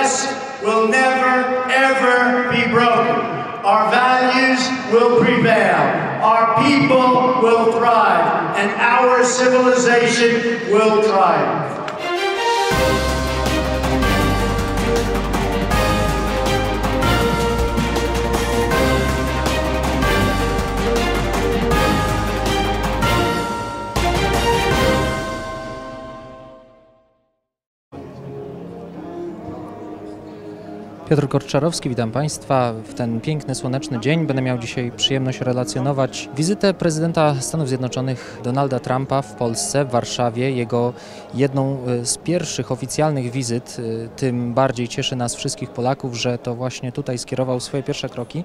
US will never, ever be broken. Our values will prevail. Our people will thrive. And our civilization will triumph. Piotr Korczarowski, witam Państwa. W ten piękny, słoneczny dzień będę miał dzisiaj przyjemność relacjonować wizytę prezydenta Stanów Zjednoczonych Donalda Trumpa w Polsce, w Warszawie. Jego jedną z pierwszych oficjalnych wizyt, tym bardziej cieszy nas wszystkich Polaków, że to właśnie tutaj skierował swoje pierwsze kroki.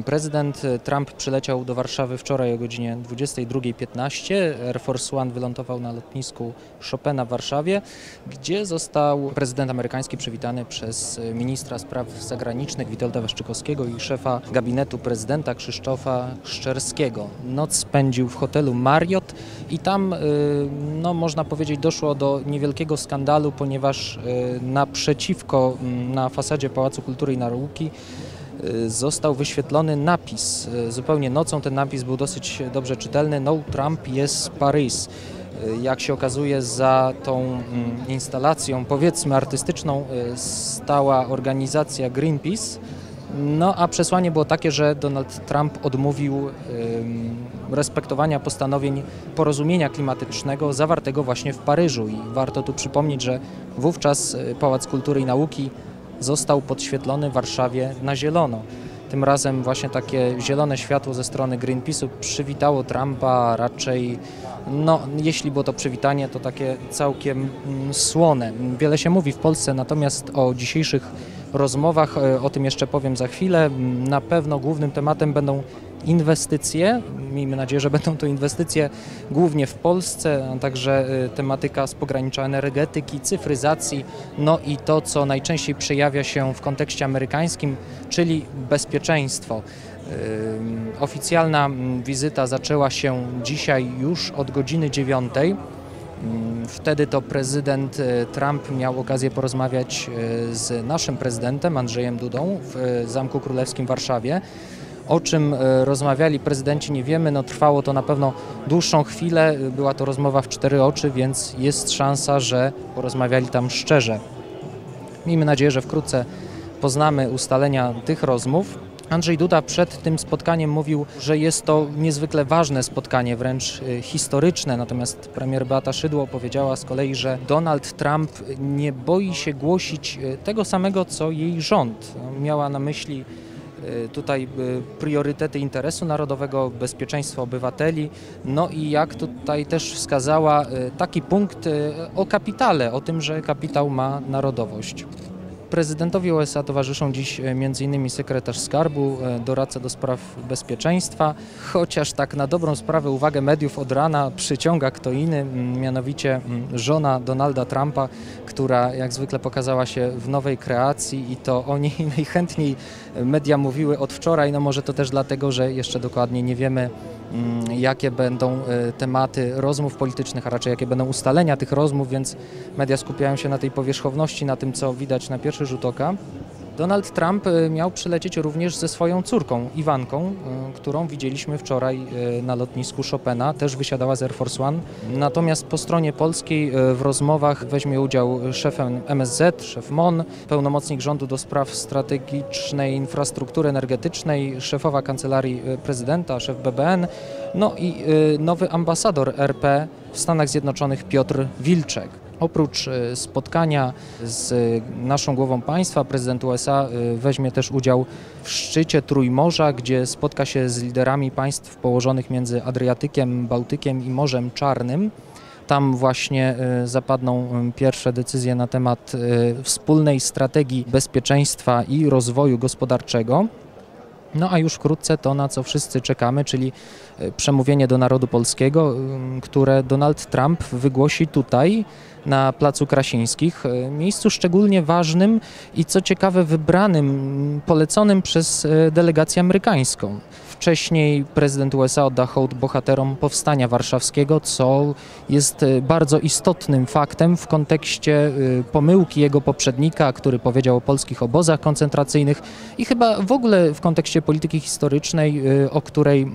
Prezydent Trump przyleciał do Warszawy wczoraj o godzinie 22:15. Air Force One wylądował na lotnisku Chopina w Warszawie, gdzie został prezydent amerykański przywitany przez ministra spraw zagranicznych Witolda Waszczykowskiego i szefa gabinetu prezydenta Krzysztofa Szczerskiego. Noc spędził w hotelu Marriott i tam, no, można powiedzieć, doszło do niewielkiego skandalu, ponieważ naprzeciwko, na fasadzie Pałacu Kultury i Nauki, został wyświetlony napis. Zupełnie nocą ten napis był dosyć dobrze czytelny. No Trump jest Paris. Jak się okazuje, za tą instalacją, powiedzmy, artystyczną stała organizacja Greenpeace. No a przesłanie było takie, że Donald Trump odmówił respektowania postanowień porozumienia klimatycznego zawartego właśnie w Paryżu. I warto tu przypomnieć, że wówczas Pałac Kultury i Nauki został podświetlony w Warszawie na zielono. Tym razem właśnie takie zielone światło ze strony Greenpeace'u przywitało Trumpa, raczej, no, jeśli było to przywitanie, to takie całkiem słone. Wiele się mówi w Polsce, natomiast o dzisiejszych rozmowach, o tym jeszcze powiem za chwilę. Na pewno głównym tematem będą inwestycje. Miejmy nadzieję, że będą to inwestycje głównie w Polsce, a także tematyka z pogranicza energetyki, cyfryzacji, no i to, co najczęściej przejawia się w kontekście amerykańskim, czyli bezpieczeństwo. Oficjalna wizyta zaczęła się dzisiaj już od godziny 9:00. Wtedy to prezydent Trump miał okazję porozmawiać z naszym prezydentem Andrzejem Dudą w Zamku Królewskim w Warszawie. O czym rozmawiali prezydenci, nie wiemy, no trwało to na pewno dłuższą chwilę, była to rozmowa w 4 oczy, więc jest szansa, że porozmawiali tam szczerze. Miejmy nadzieję, że wkrótce poznamy ustalenia tych rozmów. Andrzej Duda przed tym spotkaniem mówił, że jest to niezwykle ważne spotkanie, wręcz historyczne, natomiast premier Beata Szydło powiedziała z kolei, że Donald Trump nie boi się głosić tego samego, co jej rząd. Miała na myśli tutaj priorytety interesu narodowego, bezpieczeństwa obywateli, no i jak tutaj też wskazała, taki punkt o kapitale, o tym, że kapitał ma narodowość. Prezydentowi USA towarzyszą dziś m.in. sekretarz skarbu, doradca do spraw bezpieczeństwa, chociaż tak na dobrą sprawę uwagę mediów od rana przyciąga kto inny, mianowicie żona Donalda Trumpa, która jak zwykle pokazała się w nowej kreacji i to o niej najchętniej media mówiły od wczoraj, no może to też dlatego, że jeszcze dokładnie nie wiemy, jakie będą tematy rozmów politycznych, a raczej jakie będą ustalenia tych rozmów, więc media skupiają się na tej powierzchowności, na tym, co widać na pierwszy rzut oka. Donald Trump miał przylecieć również ze swoją córką, Iwanką, którą widzieliśmy wczoraj na lotnisku Chopina, też wysiadała z Air Force One. Natomiast po stronie polskiej w rozmowach weźmie udział szef MSZ, szef MON, pełnomocnik rządu do spraw strategicznej infrastruktury energetycznej, szefowa Kancelarii Prezydenta, szef BBN, no i nowy ambasador RP w Stanach Zjednoczonych Piotr Wilczek. Oprócz spotkania z naszą głową państwa, prezydent USA weźmie też udział w szczycie Trójmorza, gdzie spotka się z liderami państw położonych między Adriatykiem, Bałtykiem i Morzem Czarnym. Tam właśnie zapadną pierwsze decyzje na temat wspólnej strategii bezpieczeństwa i rozwoju gospodarczego. No a już wkrótce to, na co wszyscy czekamy, czyli przemówienie do narodu polskiego, które Donald Trump wygłosi tutaj na Placu Krasińskich, miejscu szczególnie ważnym i co ciekawe wybranym, poleconym przez delegację amerykańską. wcześniej prezydent USA odda hołd bohaterom Powstania Warszawskiego, co jest bardzo istotnym faktem w kontekście pomyłki jego poprzednika, który powiedział o polskich obozach koncentracyjnych i chyba w ogóle w kontekście polityki historycznej, o której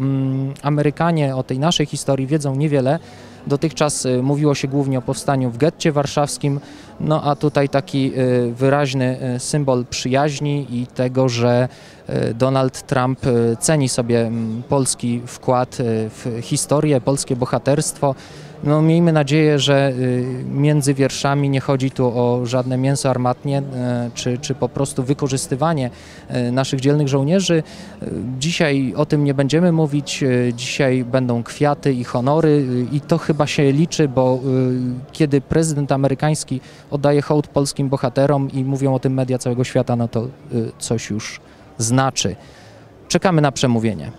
Amerykanie, o tej naszej historii wiedzą niewiele. Dotychczas mówiło się głównie o powstaniu w getcie warszawskim, no a tutaj taki wyraźny symbol przyjaźni i tego, że Donald Trump ceni sobie polski wkład w historię, polskie bohaterstwo. No, miejmy nadzieję, że między wierszami nie chodzi tu o żadne mięso armatnie, czy po prostu wykorzystywanie naszych dzielnych żołnierzy. Dzisiaj o tym nie będziemy mówić, dzisiaj będą kwiaty i honory i to chyba się liczy, bo kiedy prezydent amerykański oddaje hołd polskim bohaterom i mówią o tym media całego świata, no to coś już znaczy. Czekamy na przemówienie.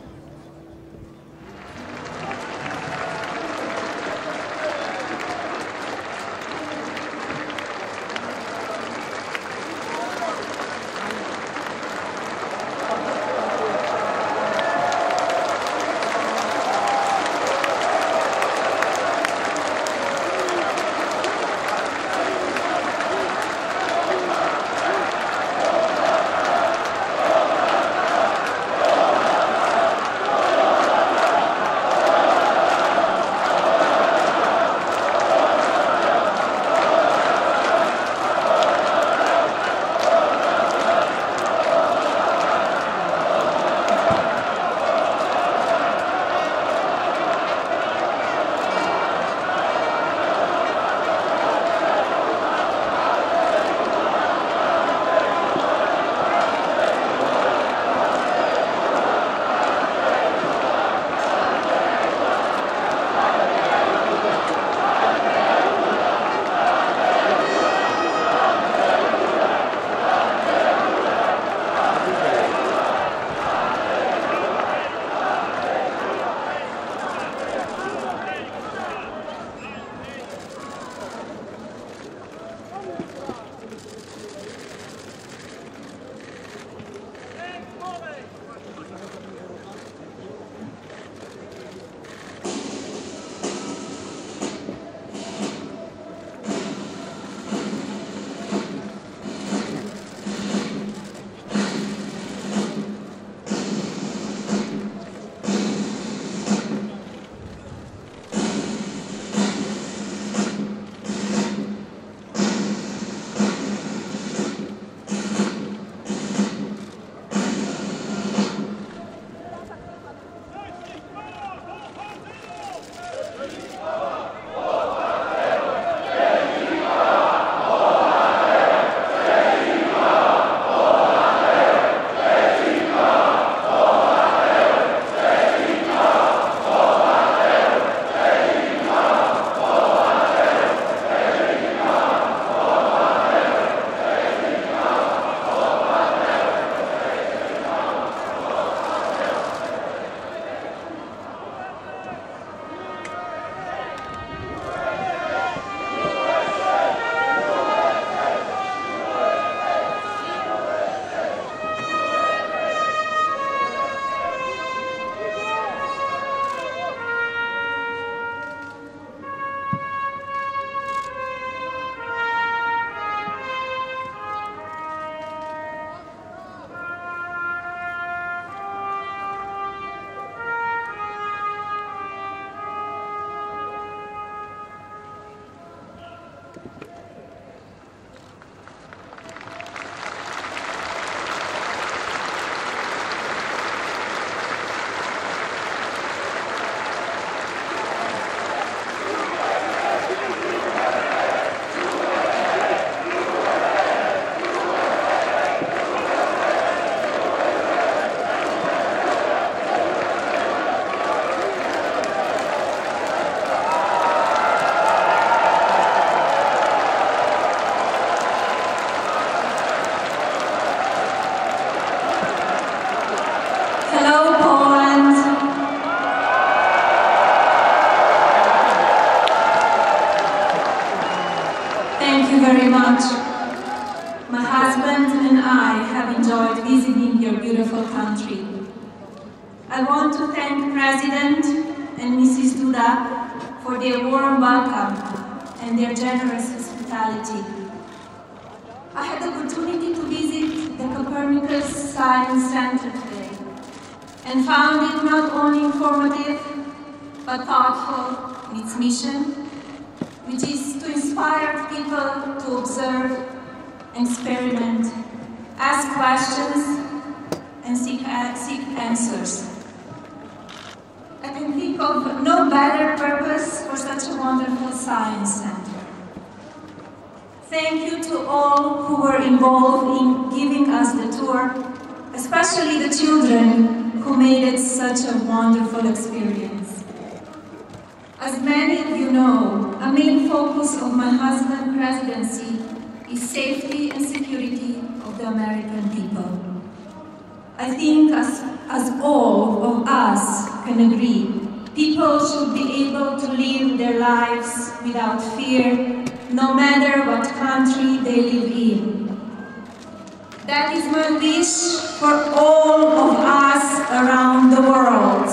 husband and I have enjoyed visiting your beautiful country. I want to thank President and Mrs. Duda for their warm welcome and their generous hospitality. I had the opportunity to visit the Copernicus Science Center today and found it not only informative but thoughtful in its mission, which is to inspire people to observe, experiment, ask questions, and seek answers. I can think of no better purpose for such a wonderful science center. Thank you to all who were involved in giving us the tour, especially the children who made it such a wonderful experience. As many of you know, a main focus of my husband's presidency is safety and security of the American people. I think as all of us can agree, people should be able to live their lives without fear, no matter what country they live in. That is my wish for all of us around the world.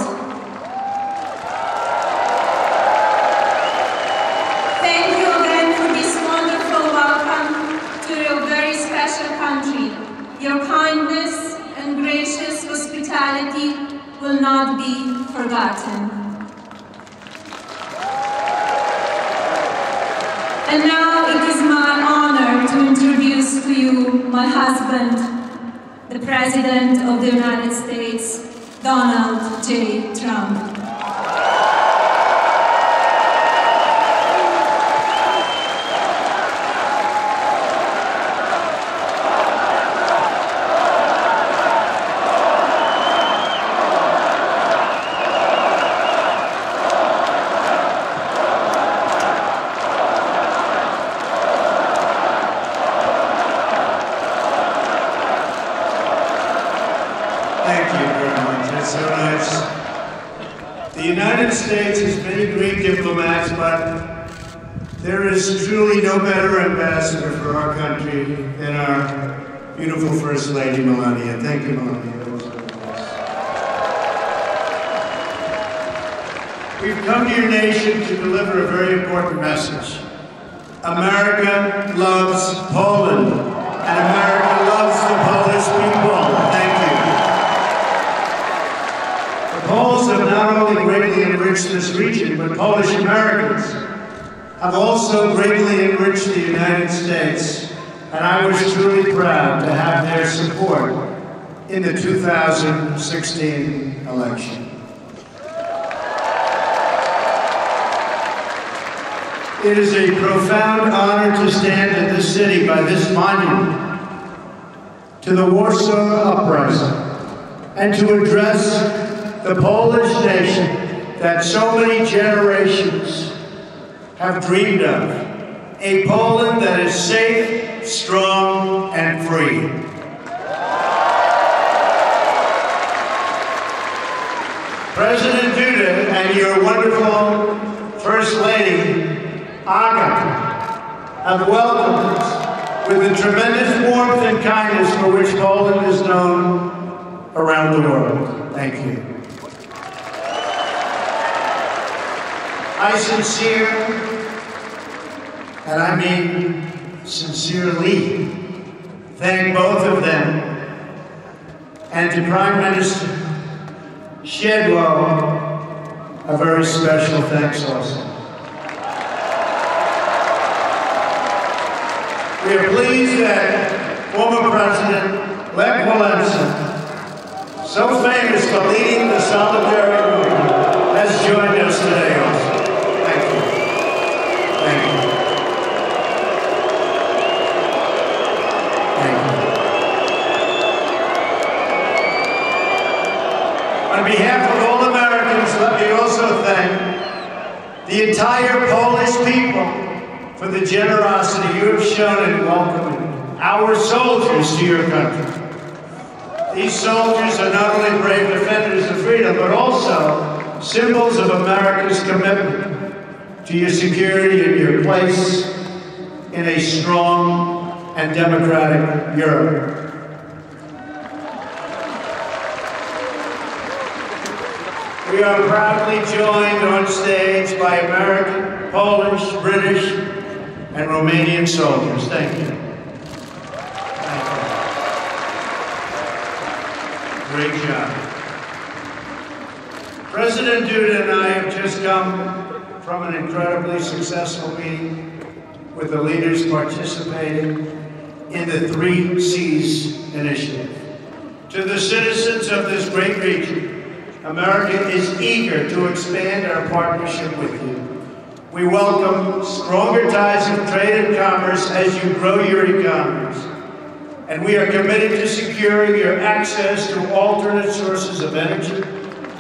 Thank you again for this wonderful welcome to your very special country. Your kindness and gracious hospitality will not be forgotten. And now it is my honor to introduce to you my husband, the President of the United States, Donald J. Trump. The United States has many great diplomats, but there is truly no better ambassador for our country than our beautiful First Lady, Melania. Thank you, Melania. We've come to your nation to deliver a very important message. America loves Poland, and America loves the Polish people. Thank you. The Poles have not only greatly enriched this region, but Polish Americans have also greatly enriched the United States, and I was truly proud to have their support in the 2016 election. It is a profound honor to stand in this city by this monument to the Warsaw Uprising and to address the Polish nation that so many generations have dreamed of. A Poland that is safe, strong, and free. President Duda and your wonderful First Lady, Aga, have welcomed us with the tremendous warmth and kindness for which Poland is known around the world. Thank you. I sincerely, and I mean sincerely, thank both of them, and to Prime Minister Shedwell, a very special thanks also. We are pleased that former President Lech Walesa, so famous for leading the Solidarity movement, has joined us today also. Thank you. Thank you. Thank you. On behalf of all Americans, let me also thank the entire Polish people for the generosity you have shown in welcoming our soldiers to your country. These soldiers are not only brave defenders of freedom, but also symbols of America's commitment to your security and your place in a strong and democratic Europe. we are proudly joined on stage by American, Polish, British, and Romanian soldiers. Thank you. Thank you. Great job. President Duda and I have just come from an incredibly successful meeting with the leaders participating in the 3 C's initiative. To the citizens of this great region, America is eager to expand our partnership with you. We welcome stronger ties of trade and commerce as you grow your economies. And we are committed to securing your access to alternate sources of energy,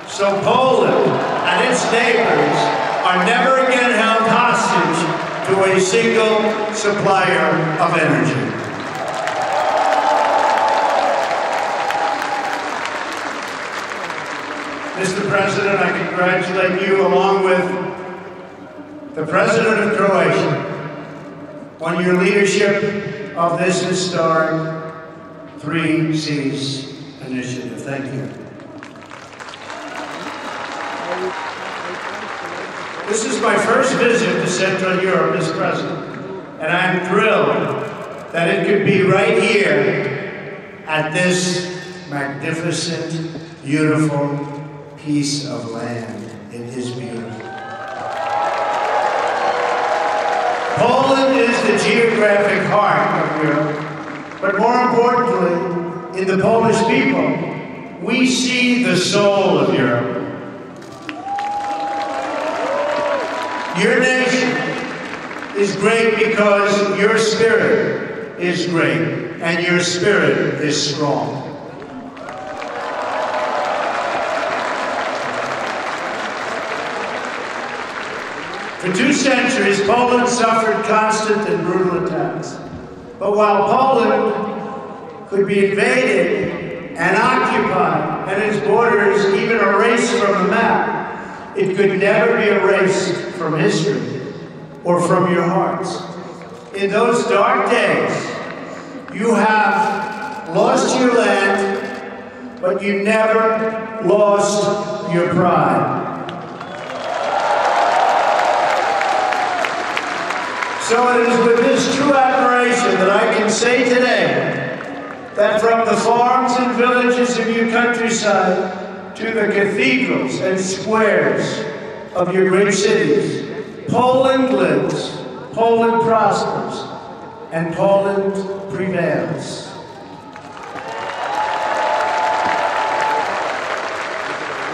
so Poland and its neighbors are never again held hostage to a single supplier of energy. Mr. President, I congratulate you along with the President of Croatia on your leadership of this historic 3 C's initiative. Thank you. This is my first visit to Central Europe as President, and I'm thrilled that it could be right here at this magnificent, beautiful piece of land. It is beautiful. Poland is the geographic heart of Europe, but more importantly, in the Polish people, we see the soul of Europe. Your nation is great because your spirit is great, and your spirit is strong. For 2 centuries, Poland suffered constant and brutal attacks. But while Poland could be invaded and occupied, and its borders even erased from the map, it could never be erased from history or from your hearts. In those dark days, you have lost your land, but you never lost your pride. So it is with this true admiration that I can say today that from the farms and villages of your countryside to the cathedrals and squares of your great cities, Poland lives, Poland prospers, and Poland prevails.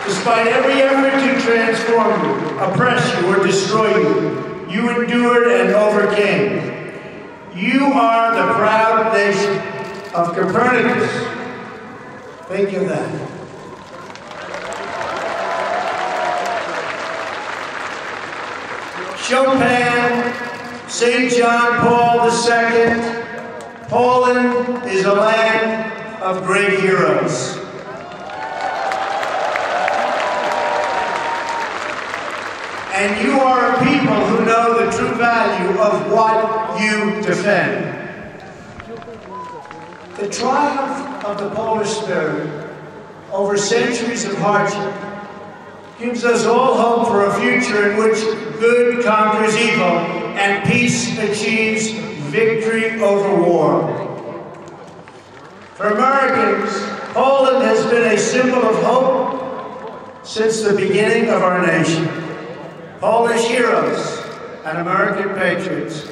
Despite every effort to transform you, oppress you, or destroy you, you endured and overcame. You are the proud nation of Copernicus. Think of that. Chopin, St. John Paul II, Poland is a land of great heroes. And you are a people who know the true value of what you defend. The triumph of the Polish spirit over centuries of hardship gives us all hope for a future in which good conquers evil and peace achieves victory over war. For Americans, Poland has been a symbol of hope since the beginning of our nation. Polish heroes and American patriots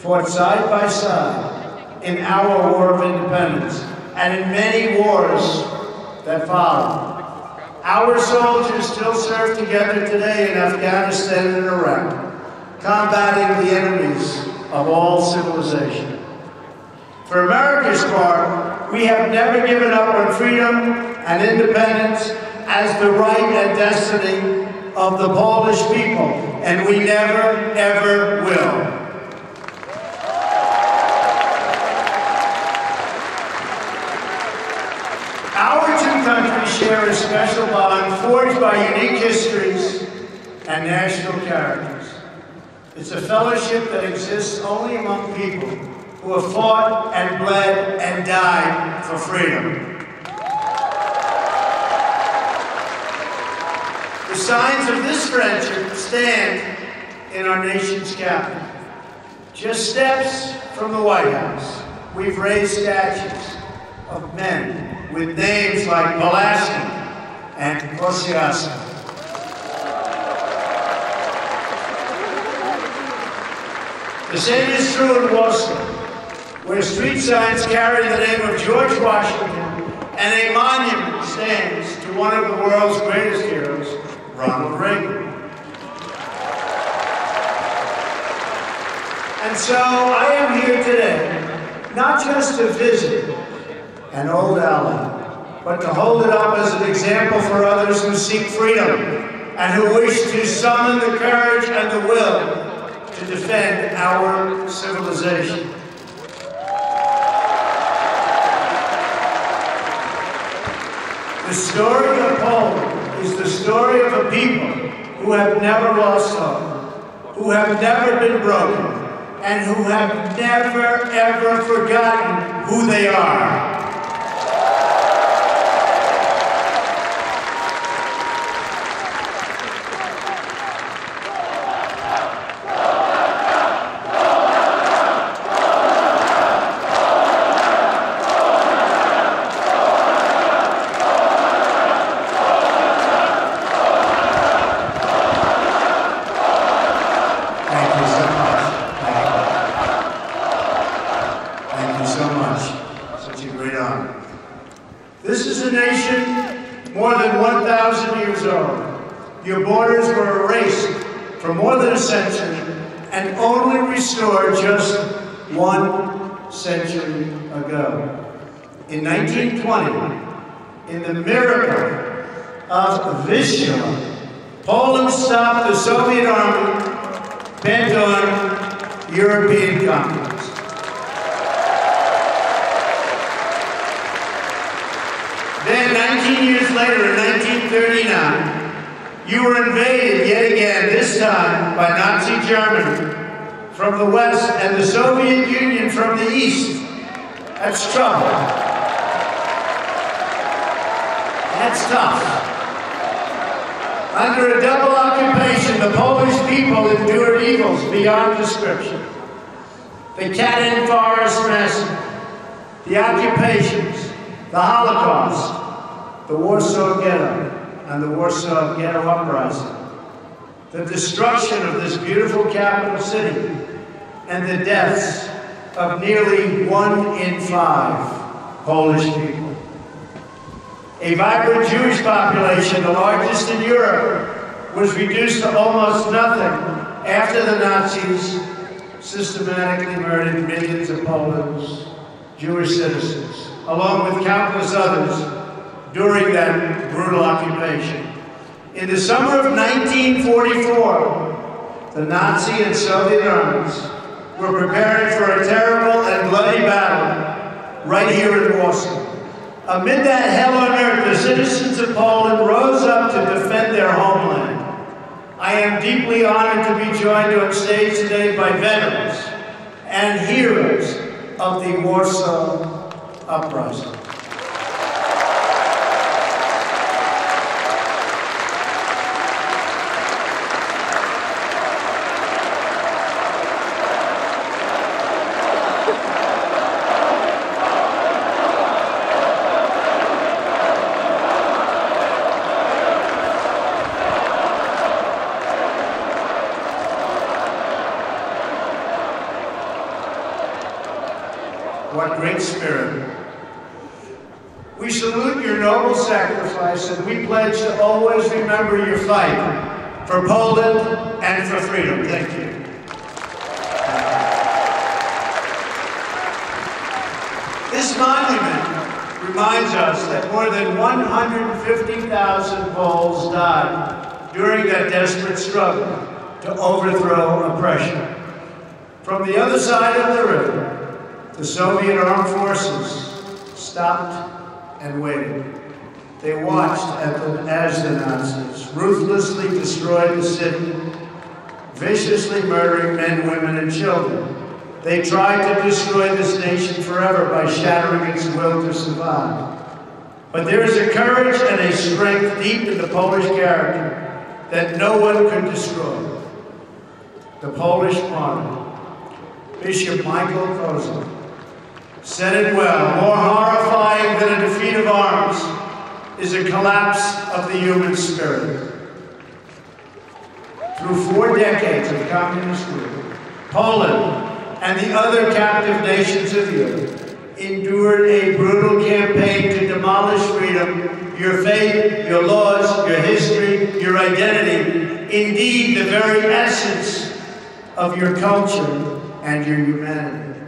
fought side by side in our War of Independence and in many wars that followed. Our soldiers still serve together today in Afghanistan and Iraq, combating the enemies of all civilization. For America's part, we have never given up on freedom and independence as the right and destiny of the Polish people, and we never, ever will. Our 2 countries share a special bond forged by unique histories and national characters. It's a fellowship that exists only among people who have fought and bled and died for freedom. The The signs of this friendship stand in our nation's capital. Just steps from the White House, we've raised statues of men with names like Pulaski and Kosciuszko. The same is true in Warsaw, where street signs carry the name of George Washington and a monument stands to one of the world's greatest heroes, Ronald Reagan. And so I am here today, not just to visit an old ally, but to hold it up as an example for others who seek freedom and who wish to summon the courage and the will to defend our civilization. The story of Poland is the story of a people who have never lost hope, who have never been broken, and who have never, ever forgotten who they are. Your borders were erased for more than a century and only restored just 1 century ago. In 1920, in the miracle of Wystąpienie, Poland stopped the Soviet army bent on European conquest. Then, 19 years later, in 1939, you were invaded yet again, this time by Nazi Germany from the west and the Soviet Union from the east. That's trouble. That's tough. Under a double occupation, the Polish people endured evils beyond description. The Katyn Forest Massacre, the occupations, the Holocaust, the Warsaw Ghetto, and the Warsaw Ghetto Uprising, the destruction of this beautiful capital city, and the deaths of nearly 1 in 5 Polish people. A vibrant Jewish population, the largest in Europe, was reduced to almost nothing after the Nazis systematically murdered millions of Poles, Jewish citizens, along with countless others, during that brutal occupation. In the summer of 1944, the Nazi and Soviet armies were preparing for a terrible and bloody battle right here in Warsaw. Amid that hell on earth, the citizens of Poland rose up to defend their homeland. I am deeply honored to be joined on stage today by veterans and heroes of the Warsaw Uprising. What great spirit. We salute your noble sacrifice and we pledge to always remember your fight for Poland and for freedom. Thank you. This monument reminds us that more than 150,000 Poles died during that desperate struggle to overthrow oppression. From the other side of the river, the Soviet armed forces stopped and waited. They watched as the Nazis ruthlessly destroyed the city, viciously murdering men, women, and children. They tried to destroy this nation forever by shattering its will to survive. But there is a courage and a strength deep in the Polish character that no one could destroy. The Polish martyr, Bishop Michael Kozak, said it well: more horrifying than a defeat of arms is a collapse of the human spirit. Through 4 decades of communist rule, Poland and the other captive nations of Europe endured a brutal campaign to demolish freedom, your faith, your laws, your history, your identity, indeed the very essence of your culture and your humanity.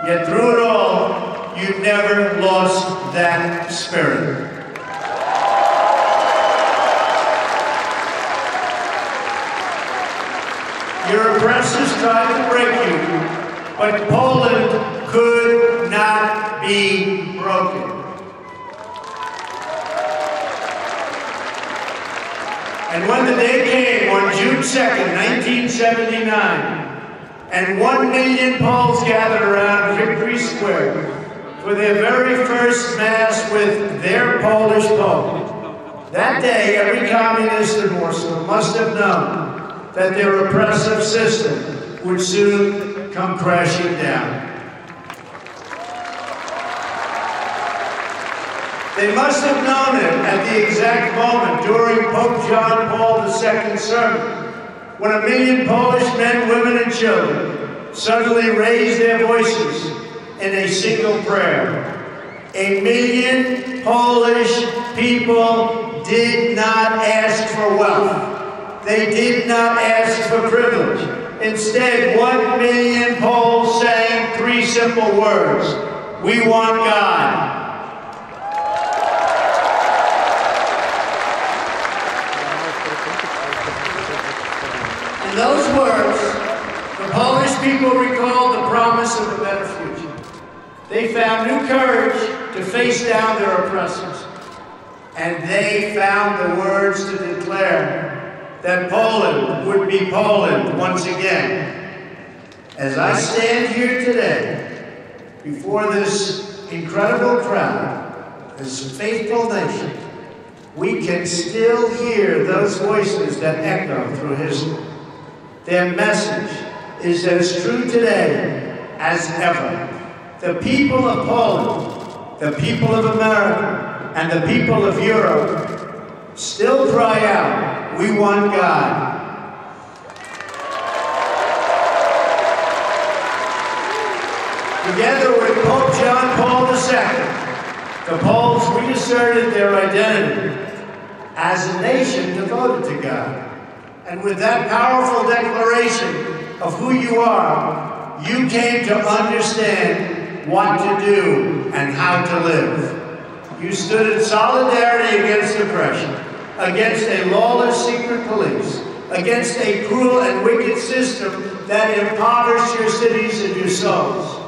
Yet through it all, you've never lost that spirit. Your oppressors tried to break you, but Poland could not be broken. And when the day came on June 2nd, 1979, and 1 million Poles gathered around Victory Square for their very first Mass with their Polish Pope, that day every communist in Warsaw must have known that their oppressive system would soon come crashing down. They must have known it at the exact moment during Pope John Paul II's sermon, when 1 million Polish men, women, and children suddenly raised their voices in a single prayer. 1 million Polish people did not ask for wealth. They did not ask for privilege. Instead, 1 million Poles sang 3 simple words: we want God. In those words, the Polish people recalled the promise of a better future. They found new courage to face down their oppressors. And they found the words to declare that Poland would be Poland once again. As I stand here today, before this incredible crowd, this faithful nation, we can still hear those voices that echo through history. Their message is as true today as ever. The people of Poland, the people of America, and the people of Europe still cry out, we want God. Together with Pope John Paul II, the Poles reasserted their identity as a nation devoted to God. And with that powerful declaration of who you are, you came to understand what to do and how to live. You stood in solidarity against oppression, against a lawless secret police, against a cruel and wicked system that impoverished your cities and your souls.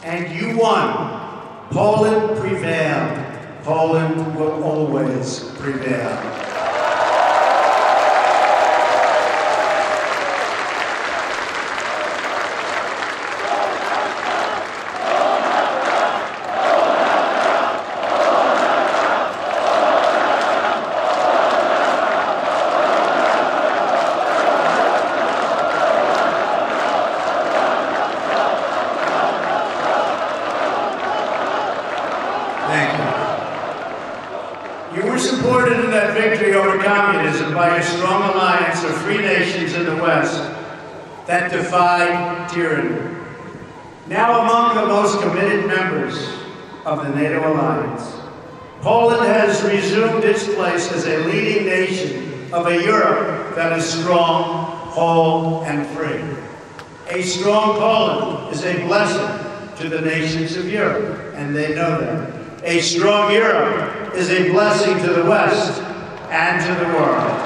And you won. Poland prevailed. Poland will always prevail. By a strong alliance of free nations in the West that defied tyranny. Now among the most committed members of the NATO alliance, Poland has resumed its place as a leading nation of a Europe that is strong, whole, and free. A strong Poland is a blessing to the nations of Europe, and they know that. A strong Europe is a blessing to the West and to the world.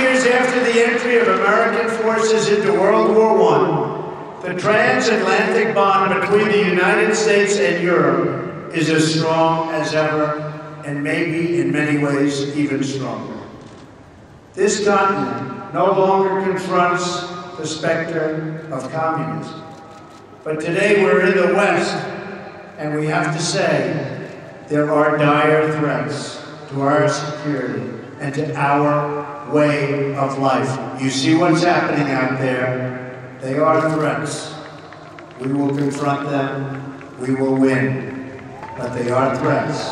Years after the entry of American forces into World War I, the transatlantic bond between the United States and Europe is as strong as ever, and maybe in many ways even stronger. This continent no longer confronts the specter of communism. But today we're in the West, and we have to say there are dire threats to our security and to our way of life. You see what's happening out there? They are threats. We will confront them. We will win. But they are threats.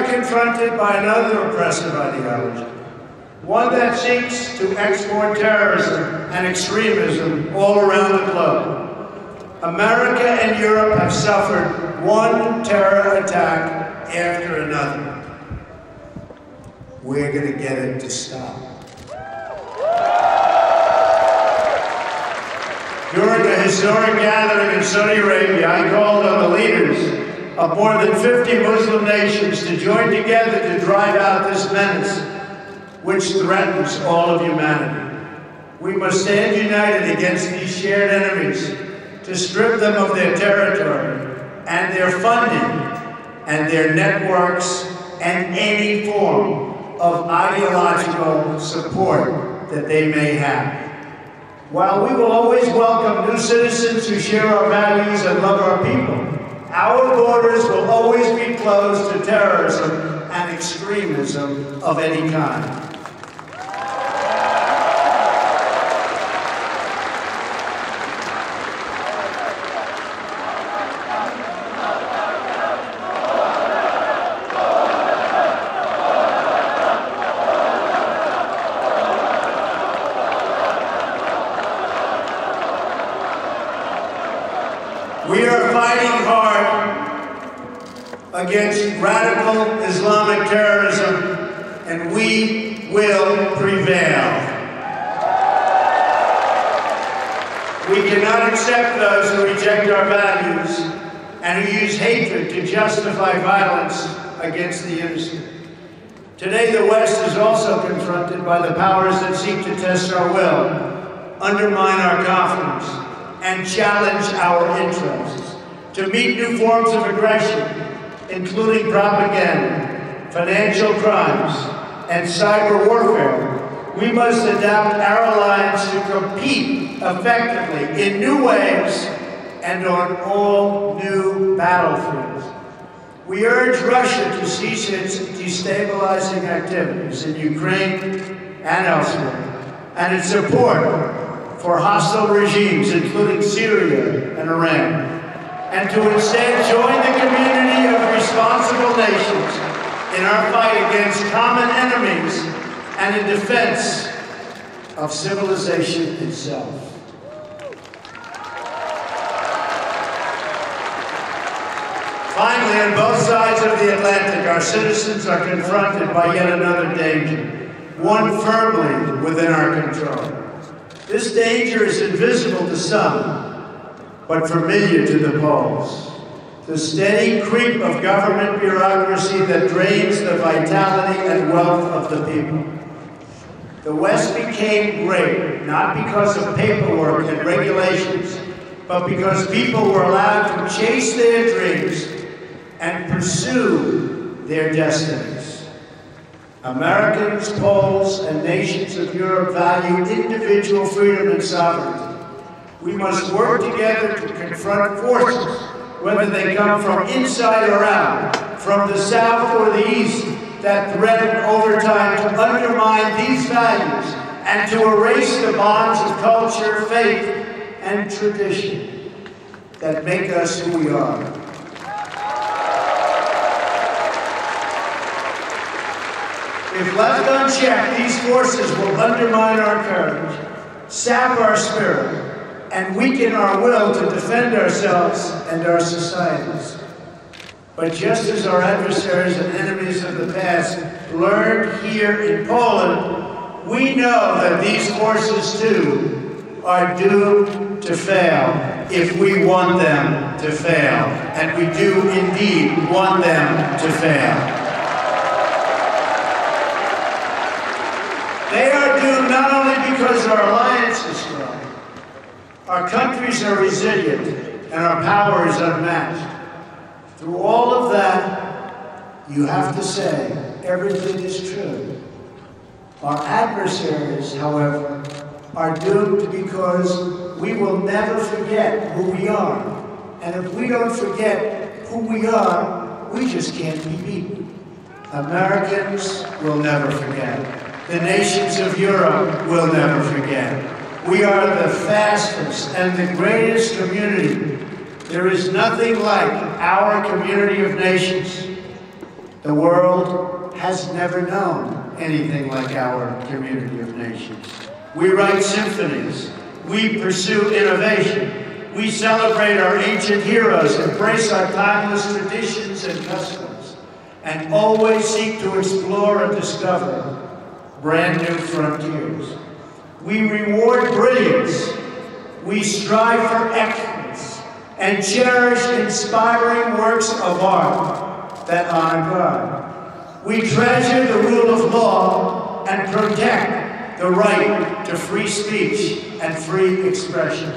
Confronted by another oppressive ideology, one that seeks to export terrorism and extremism all around the globe. America and Europe have suffered one terror attack after another. We're going to get it to stop. During a historic gathering in Saudi Arabia, I called on the leaders of more than 50 Muslim nations to join together to drive out this menace which threatens all of humanity. We must stand united against these shared enemies to strip them of their territory and their funding and their networks and any form of ideological support that they may have. While we will always welcome new citizens who share our values and love our people, our borders will always be closed to terrorism and extremism of any kind. We are fighting hard against radical Islamic terrorism, and we will prevail. We cannot accept those who reject our values and who use hatred to justify violence against the innocent. Today, the West is also confronted by the powers that seek to test our will, undermine our confidence, and challenge our interests. To meet new forms of aggression, including propaganda, financial crimes, and cyber warfare, we must adapt our alliance to compete effectively in new ways and on all new battlefields. We urge Russia to cease its destabilizing activities in Ukraine and elsewhere, and its support for hostile regimes, including Syria and Iran, and to instead join the community of responsible nations in our fight against common enemies and in defense of civilization itself. Finally, on both sides of the Atlantic, our citizens are confronted by yet another danger, one firmly within our control. This danger is invisible to some, but familiar to the Poles. The steady creep of government bureaucracy that drains the vitality and wealth of the people. The West became great, not because of paperwork and regulations, but because people were allowed to chase their dreams and pursue their destinies. Americans, Poles, and nations of Europe value individual freedom and sovereignty. We must work together to confront forces, whether they come from inside or out, from the south or the east, that threaten over time to undermine these values and to erase the bonds of culture, faith, and tradition that make us who we are. If left unchecked, these forces will undermine our courage, sap our spirit, and weaken our will to defend ourselves and our societies. But just as our adversaries and enemies of the past learned here in Poland, we know that these forces too are doomed to fail if we want them to fail. And we do indeed want them to fail. They are doomed not only because our alliance is strong, our countries are resilient, and our power is unmatched. Through all of that, you have to say, everything is true. Our adversaries, however, are doomed because we will never forget who we are. And if we don't forget who we are, we just can't be beaten. Americans will never forget. The nations of Europe will never forget. We are the fastest and the greatest community. There is nothing like our community of nations. The world has never known anything like our community of nations. We write symphonies. We pursue innovation. We celebrate our ancient heroes, embrace our timeless traditions and customs, and always seek to explore and discover brand new frontiers. We reward brilliance. We strive for excellence and cherish inspiring works of art that honor God. We treasure the rule of law and protect the right to free speech and free expression.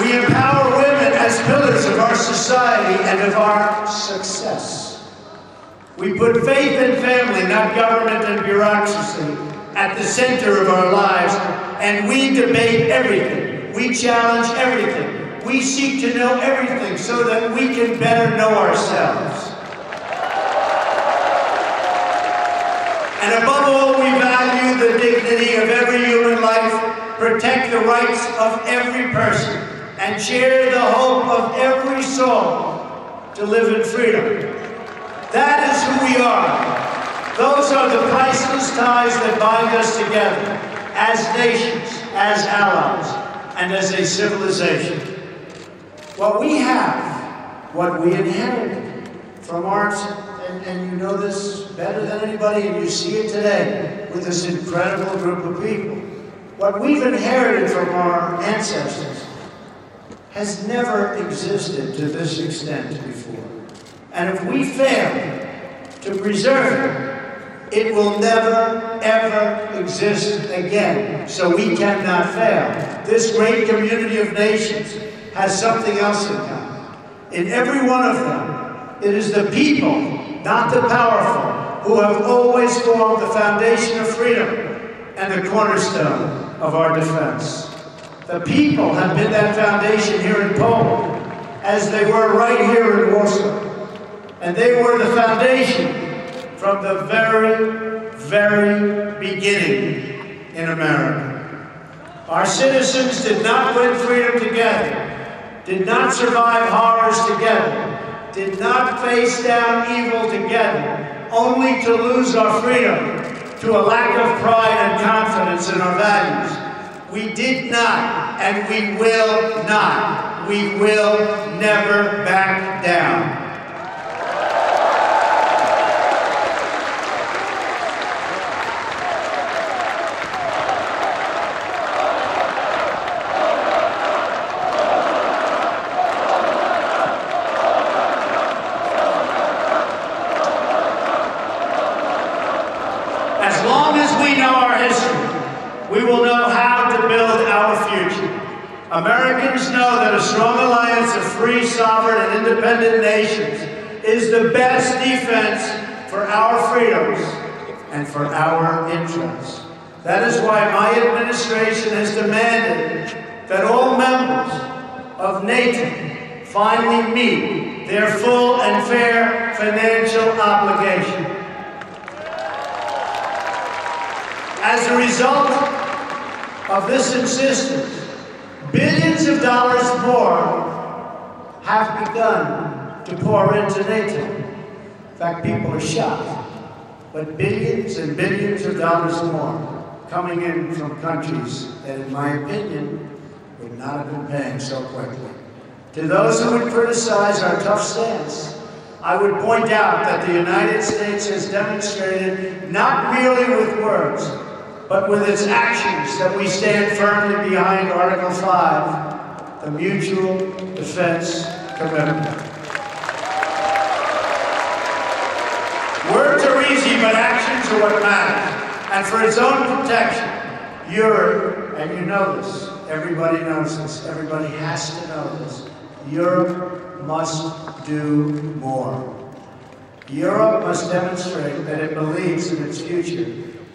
We empower women as pillars of our society and of our success. We put faith in family, not government and bureaucracy, at the center of our lives, and we debate everything. We challenge everything. We seek to know everything so that we can better know ourselves. And above all, we value the dignity of every human life, protect the rights of every person, and share the hope of every soul to live in freedom. That is who we are. Those are the priceless ties that bind us together as nations, as allies, and as a civilization. What we have, what we inherited from our, and you know this better than anybody, and you see it today with this incredible group of people. What we've inherited from our ancestors has never existed to this extent before. And if we fail to preserve it, it will never, ever exist again. So we cannot fail. This great community of nations has something else in common. In every one of them, it is the people, not the powerful, who have always formed the foundation of freedom and the cornerstone of our defense. The people have been that foundation here in Poland, as they were right here in Warsaw. And they were the foundation from the very, very beginning in America. Our citizens did not win freedom together, did not survive horrors together, did not face down evil together, only to lose our freedom to a lack of pride and confidence in our values. We did not, and we will not. We will never back down. As long as we know our history, we will know how to build our future. Americans know that a strong alliance of free, sovereign, and independent nations is the best defense for our freedoms and for our interests. That is why my administration has demanded that all members of NATO finally meet their full and fair financial obligation. As a result of this insistence, billions of dollars more have begun to pour into NATO. In fact, people are shocked, but billions and billions of dollars more coming in from countries that, in my opinion, would not have been paying so quickly. To those who would criticize our tough stance, I would point out that the United States has demonstrated, not merely with words, but with its actions, that we stand firmly behind Article 5, the mutual defense commitment. We're but actions are what matter. And for its own protection, Europe, and you know this, everybody knows this, everybody has to know this, Europe must do more. Europe must demonstrate that it believes in its future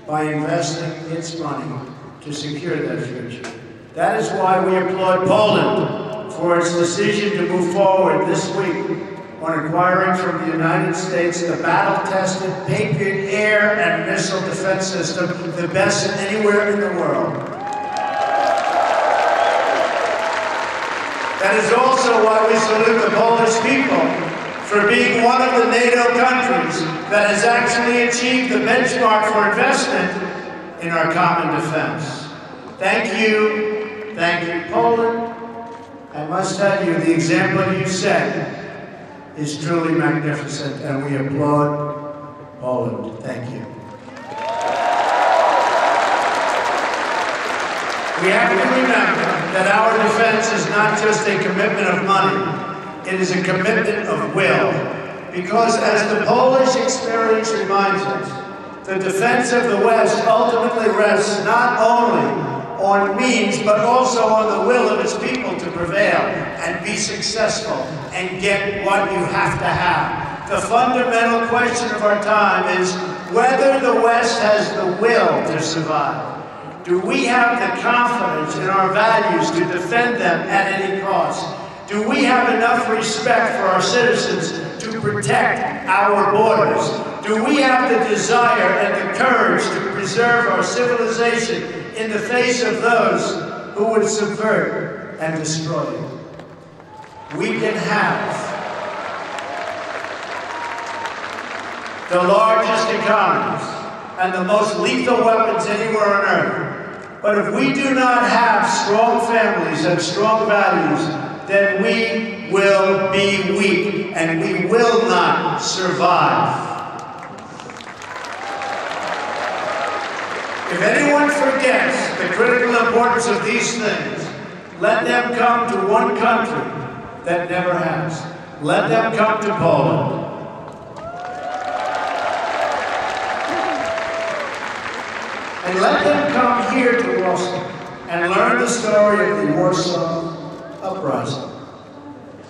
by investing its money to secure that future. That is why we applaud Poland for its decision to move forward this week on acquiring from the United States the battle-tested Patriot air and missile defense system, the best anywhere in the world. That is also why we salute the Polish people for being one of the NATO countries that has actually achieved the benchmark for investment in our common defense. Thank you, Poland. I must tell you, the example you set is truly magnificent, and we applaud Poland. Thank you. We have to remember that our defense is not just a commitment of money, it is a commitment of will. Because as the Polish experience reminds us, the defense of the West ultimately rests not only on means, but also on the will of its people to prevail and be successful and get what you have to have. The fundamental question of our time is whether the West has the will to survive. Do we have the confidence in our values to defend them at any cost? Do we have enough respect for our citizens to protect our borders? Do we have the desire and the courage to preserve our civilization in the face of those who would subvert and destroy it? We can have the largest economies and the most lethal weapons anywhere on earth. But if we do not have strong families and strong values, then we will be weak and we will not survive. If anyone forgets the critical importance of these things, let them come to one country that never has. Let them come to Poland. And let them come here to Warsaw and learn the story of the Warsaw Uprising.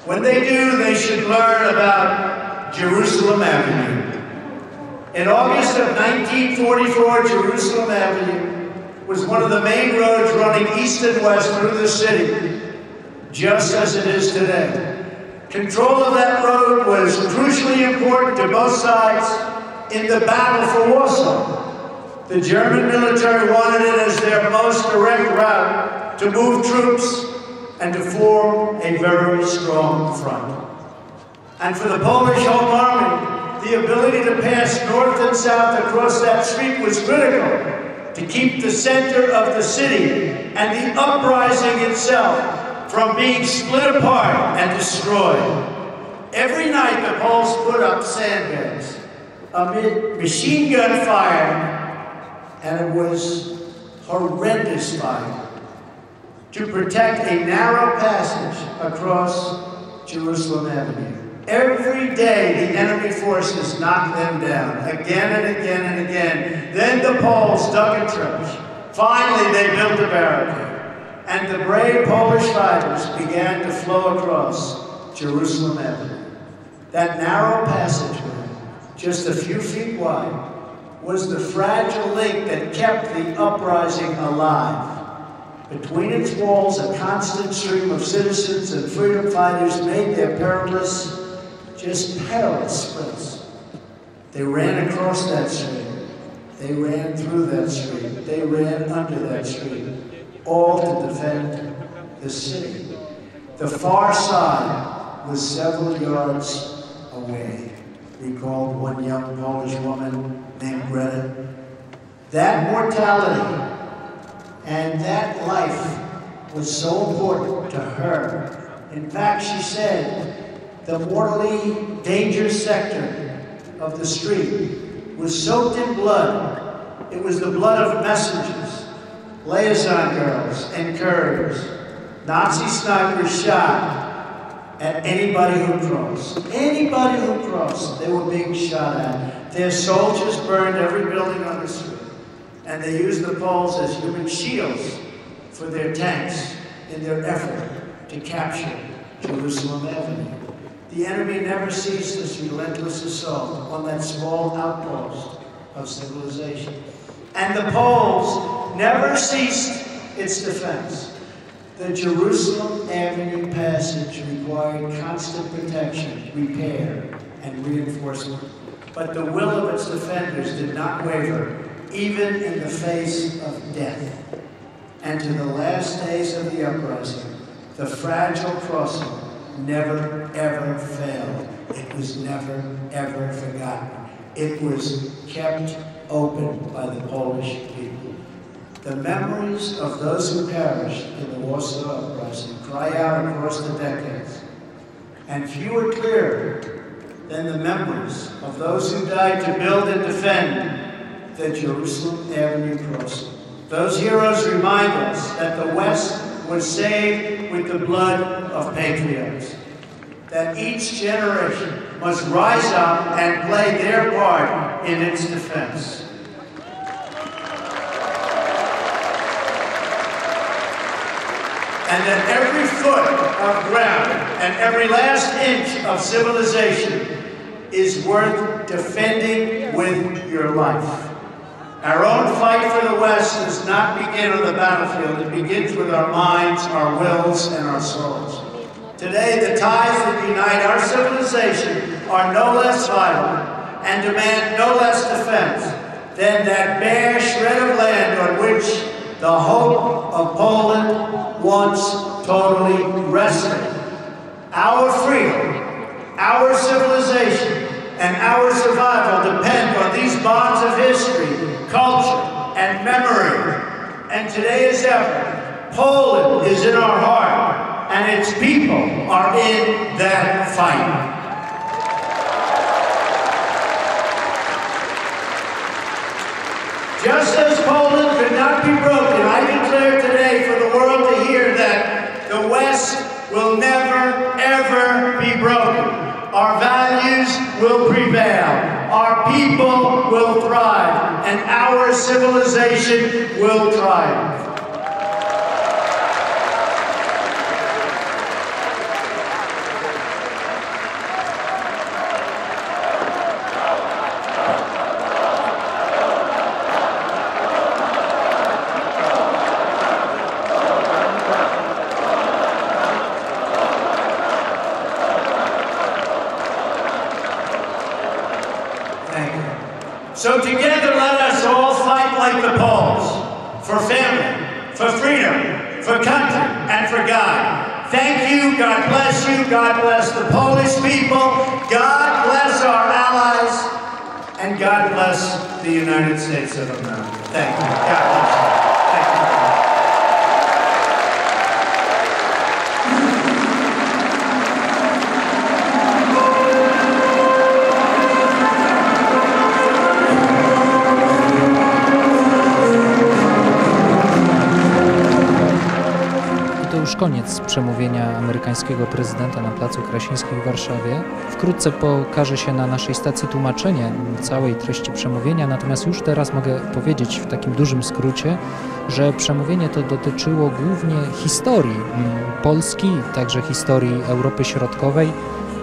When they do, they should learn about Jerusalem Avenue. In August of 1944, Jerusalem Avenue was one of the main roads running east and west through the city, just as it is today. Control of that road was crucially important to both sides in the battle for Warsaw. The German military wanted it as their most direct route to move troops and to form a very strong front. And for the Polish Home Army, the ability to pass north and south across that street was critical to keep the center of the city and the uprising itself from being split apart and destroyed. Every night the Poles put up sandbags amid machine gun fire, and it was horrendous fire, to protect a narrow passage across Jerusalem Avenue. Every day, the enemy forces knocked them down, again and again and again. Then the Poles dug a trench. Finally, they built a barricade. And the brave Polish fighters began to flow across Jerusalem Avenue. That narrow passageway, just a few feet wide, was the fragile link that kept the uprising alive. Between its walls, a constant stream of citizens and freedom fighters made their perilous sprints. They ran across that street. They ran through that street. They ran under that street, all to defend the city. The far side was several yards away. Recalled one young Polish woman named Greta. That mortality and that life was so important to her. In fact, she said the mortally dangerous sector of the street was soaked in blood. It was the blood of messengers, liaison girls and couriers. Nazi snipers shot at anybody who crossed. Anybody who crossed, they were being shot at. Their soldiers burned every building on the street, and they used the poles as human shields for their tanks in their effort to capture Jerusalem Avenue. The enemy never ceased this relentless assault on that small outpost of civilization. And the poles never ceased its defense. The Jerusalem Avenue passage required constant protection, repair, and reinforcement. But the will of its defenders did not waver, even in the face of death. And to the last days of the uprising, the fragile crossing never, ever failed. It was never, ever forgotten. It was kept open by the Polish people. The memories of those who perished in the Warsaw Uprising cry out across the decades. And few are clearer than the memories of those who died to build and defend the Jerusalem Avenue crossing. Those heroes remind us that the West was saved with the blood of patriots, that each generation must rise up and play their part in its defense. And that every foot of ground and every last inch of civilization is worth defending with your life. Our own fight for the West does not begin on the battlefield. It begins with our minds, our wills, and our souls. Today, the ties that unite our civilization are no less vital and demand no less defense than that bare shred of land on which the hope of Poland once totally rested. Our freedom, our civilization, and our survival depend on these bonds of history, culture, and memory. And today as ever, Poland is in our heart, and its people are in that fight. Just as Poland could not be broken, I declare today for the world to hear that the West will never, ever be broken. Our values will prevail, our people will thrive, and our civilization will triumph. So together let us all fight like the Poles, for family, for freedom, for country, and for God. Thank you, God bless you, God bless the Polish people, God bless our allies, and God bless the United States of America. Thank you. God bless you. Thank you. Już koniec przemówienia amerykańskiego prezydenta na Placu Krasińskim w Warszawie. Wkrótce pokaże się na naszej stacji tłumaczenie całej treści przemówienia, natomiast już teraz mogę powiedzieć w takim dużym skrócie, że przemówienie to dotyczyło głównie historii Polski, także historii Europy Środkowej.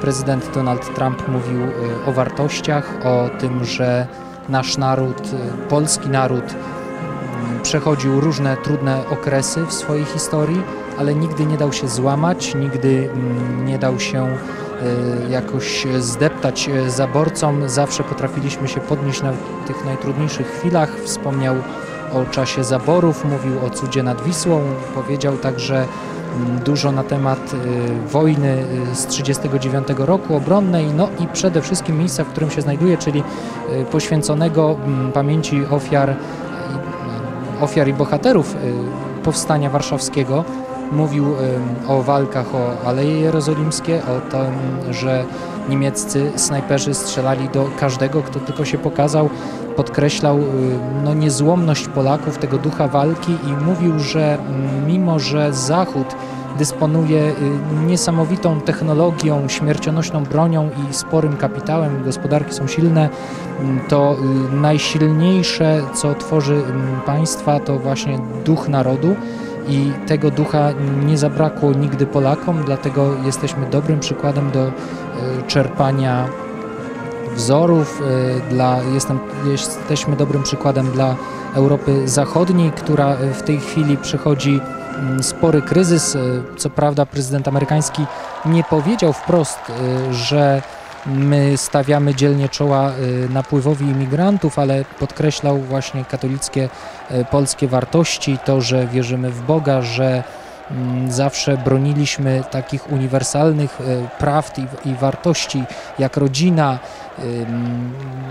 Prezydent Donald Trump mówił o wartościach, o tym, że nasz naród, polski naród przechodził różne trudne okresy w swojej historii, ale nigdy nie dał się złamać, nigdy nie dał się jakoś zdeptać zaborcom. Zawsze potrafiliśmy się podnieść na tych najtrudniejszych chwilach. Wspomniał o czasie zaborów, mówił o cudzie nad Wisłą, powiedział także dużo na temat wojny z 1939 roku obronnej, no i przede wszystkim miejsca, w którym się znajduje, czyli poświęconego pamięci ofiar i bohaterów Powstania Warszawskiego. Mówił o walkach o Aleje Jerozolimskie, o tym, że niemieccy snajperzy strzelali do każdego, kto tylko się pokazał. Podkreślał niezłomność Polaków, tego ducha walki i mówił, że mimo że Zachód dysponuje niesamowitą technologią, śmiercionośną bronią i sporym kapitałem, gospodarki są silne, to najsilniejsze, co tworzy państwa, to właśnie duch narodu. I tego ducha nie zabrakło nigdy Polakom, dlatego jesteśmy dobrym przykładem do czerpania wzorów, jesteśmy dobrym przykładem dla Europy Zachodniej, która w tej chwili przechodzi spory kryzys. Co prawda prezydent amerykański nie powiedział wprost, że my stawiamy dzielnie czoła napływowi imigrantów, ale podkreślał właśnie katolickie polskie wartości, to, że wierzymy w Boga, że zawsze broniliśmy takich uniwersalnych praw i wartości jak rodzina.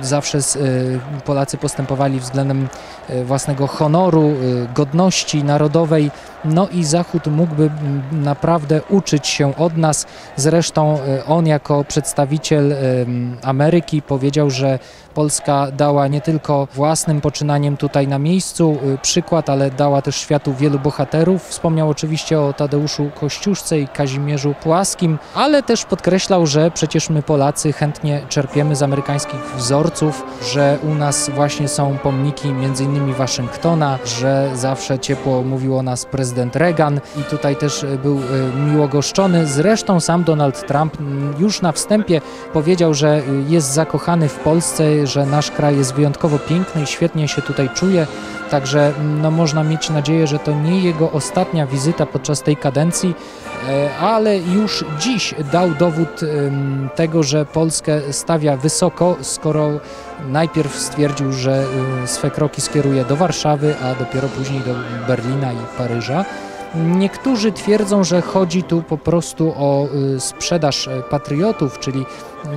Zawsze Polacy postępowali względem własnego honoru, godności narodowej, no i Zachód mógłby naprawdę uczyć się od nas. Zresztą on jako przedstawiciel Ameryki powiedział, że Polska dała nie tylko własnym poczynaniem tutaj na miejscu przykład, ale dała też światu wielu bohaterów. Wspomniał oczywiście o Tadeuszu Kościuszce i Kazimierzu Puławskim, ale też podkreślał, że przecież my Polacy chętnie czerpiemy z amerykańskich wzorców, że u nas właśnie są pomniki m.in. Waszyngtona, że zawsze ciepło mówił o nas prezydent Reagan i tutaj też był miło goszczony. Zresztą sam Donald Trump już na wstępie powiedział, że jest zakochany w Polsce, że nasz kraj jest wyjątkowo piękny i świetnie się tutaj czuje. Także no, można mieć nadzieję, że to nie jego ostatnia wizyta podczas tej kadencji, ale już dziś dał dowód tego, że Polskę stawia wysoko, skoro najpierw stwierdził, że swe kroki skieruje do Warszawy, a dopiero później do Berlina i Paryża. Niektórzy twierdzą, że chodzi tu po prostu o sprzedaż patriotów, czyli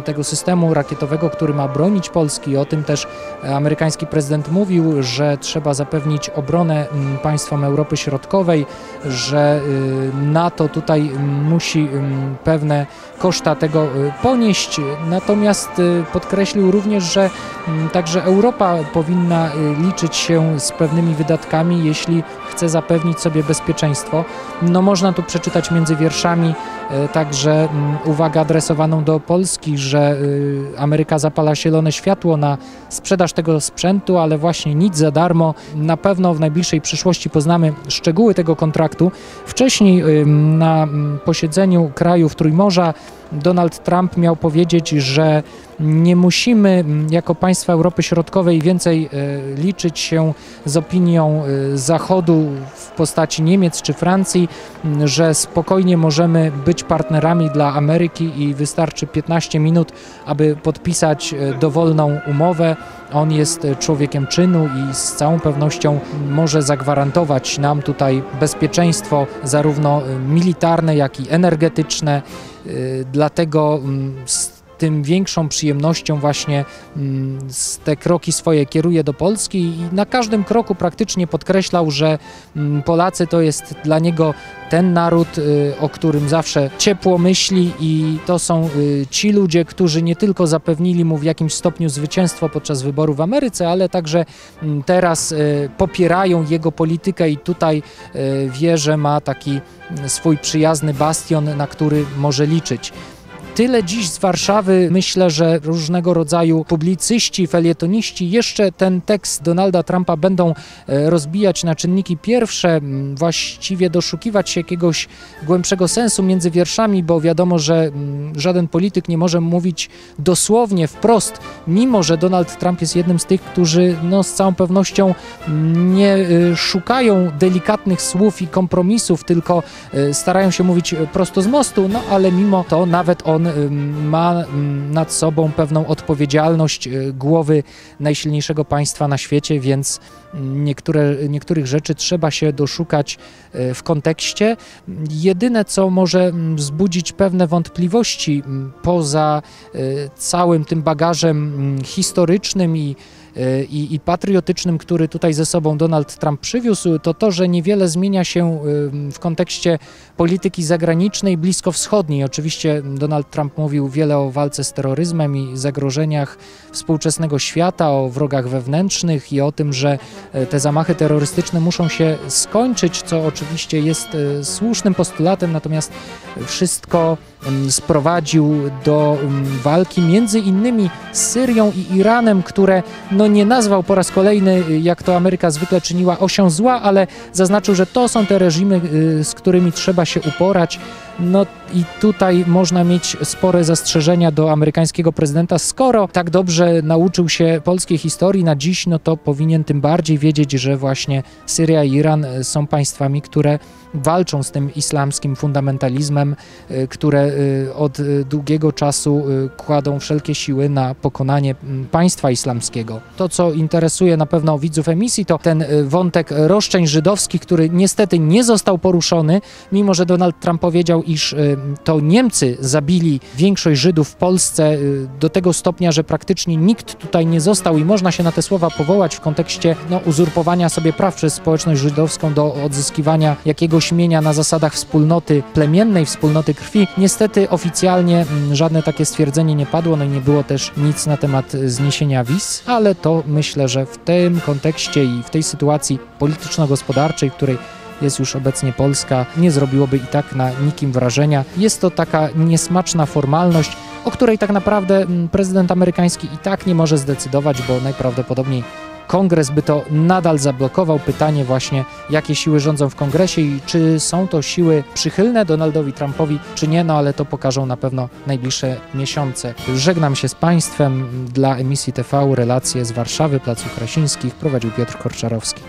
tego systemu rakietowego, który ma bronić Polski. O tym też amerykański prezydent mówił, że trzeba zapewnić obronę państwom Europy Środkowej, że NATO tutaj musi pewne koszta tego ponieść. Natomiast podkreślił również, że także Europa powinna liczyć się z pewnymi wydatkami, jeśli chce zapewnić sobie bezpieczeństwo. No można tu przeczytać między wierszami także uwagę adresowaną do Polski, że Ameryka zapala zielone światło na sprzedaż tego sprzętu, ale właśnie nic za darmo. Na pewno w najbliższej przyszłości poznamy szczegóły tego kontraktu. Wcześniej na posiedzeniu krajów Trójmorza Donald Trump miał powiedzieć, że nie musimy jako państwa Europy Środkowej więcej liczyć się z opinią Zachodu w postaci Niemiec czy Francji, że spokojnie możemy być partnerami dla Ameryki i wystarczy 15 minut, aby podpisać dowolną umowę. On jest człowiekiem czynu i z całą pewnością może zagwarantować nam tutaj bezpieczeństwo zarówno militarne, jak i energetyczne. Dlatego z tym większą przyjemnością właśnie te kroki swoje kieruje do Polski i na każdym kroku praktycznie podkreślał, że Polacy to jest dla niego ten naród, o którym zawsze ciepło myśli i to są ci ludzie, którzy nie tylko zapewnili mu w jakimś stopniu zwycięstwo podczas wyborów w Ameryce, ale także teraz popierają jego politykę i tutaj wie, że ma taki swój przyjazny bastion, na który może liczyć. Tyle dziś z Warszawy. Myślę, że różnego rodzaju publicyści, felietoniści jeszcze ten tekst Donalda Trumpa będą rozbijać na czynniki pierwsze, właściwie doszukiwać się jakiegoś głębszego sensu między wierszami, bo wiadomo, że żaden polityk nie może mówić dosłownie, wprost, mimo że Donald Trump jest jednym z tych, którzy z całą pewnością nie szukają delikatnych słów i kompromisów, tylko starają się mówić prosto z mostu, ale mimo to nawet on ma nad sobą pewną odpowiedzialność głowy najsilniejszego państwa na świecie, więc niektórych rzeczy trzeba się doszukać w kontekście. Jedyne, co może wzbudzić pewne wątpliwości poza całym tym bagażem historycznym i patriotycznym, który tutaj ze sobą Donald Trump przywiózł, to, że niewiele zmienia się w kontekście polityki zagranicznej bliskowschodniej. Oczywiście Donald Trump mówił wiele o walce z terroryzmem i zagrożeniach współczesnego świata, o wrogach wewnętrznych i o tym, że te zamachy terrorystyczne muszą się skończyć, co oczywiście jest słusznym postulatem, natomiast wszystko sprowadził do walki między innymi z Syrią i Iranem, które nie nazwał po raz kolejny, jak to Ameryka zwykle czyniła, osią zła, ale zaznaczył, że to są te reżimy, z którymi trzeba się uporać. I tutaj można mieć spore zastrzeżenia do amerykańskiego prezydenta. Skoro tak dobrze nauczył się polskiej historii na dziś, to powinien tym bardziej wiedzieć, że właśnie Syria i Iran są państwami, które walczą z tym islamskim fundamentalizmem, które od długiego czasu kładą wszelkie siły na pokonanie państwa islamskiego. To, co interesuje na pewno widzów emisji, to ten wątek roszczeń żydowskich, który niestety nie został poruszony, mimo że Donald Trump powiedział, iż to Niemcy zabili większość Żydów w Polsce do tego stopnia, że praktycznie nikt tutaj nie został i można się na te słowa powołać w kontekście uzurpowania sobie praw przez społeczność żydowską do odzyskiwania jakiegoś mienia na zasadach wspólnoty plemiennej, wspólnoty krwi. Niestety oficjalnie żadne takie stwierdzenie nie padło, i nie było też nic na temat zniesienia wiz, ale to myślę, że w tym kontekście i w tej sytuacji polityczno-gospodarczej, w której jest już obecnie Polska, nie zrobiłoby i tak na nikim wrażenia. Jest to taka niesmaczna formalność, o której tak naprawdę prezydent amerykański i tak nie może zdecydować, bo najprawdopodobniej Kongres by to nadal zablokował. Pytanie właśnie, jakie siły rządzą w Kongresie i czy są to siły przychylne Donaldowi Trumpowi, czy nie, ale to pokażą na pewno najbliższe miesiące. Żegnam się z Państwem. Dla emisji TV relacje z Warszawy, Placu Krasińskich prowadził Piotr Korczarowski.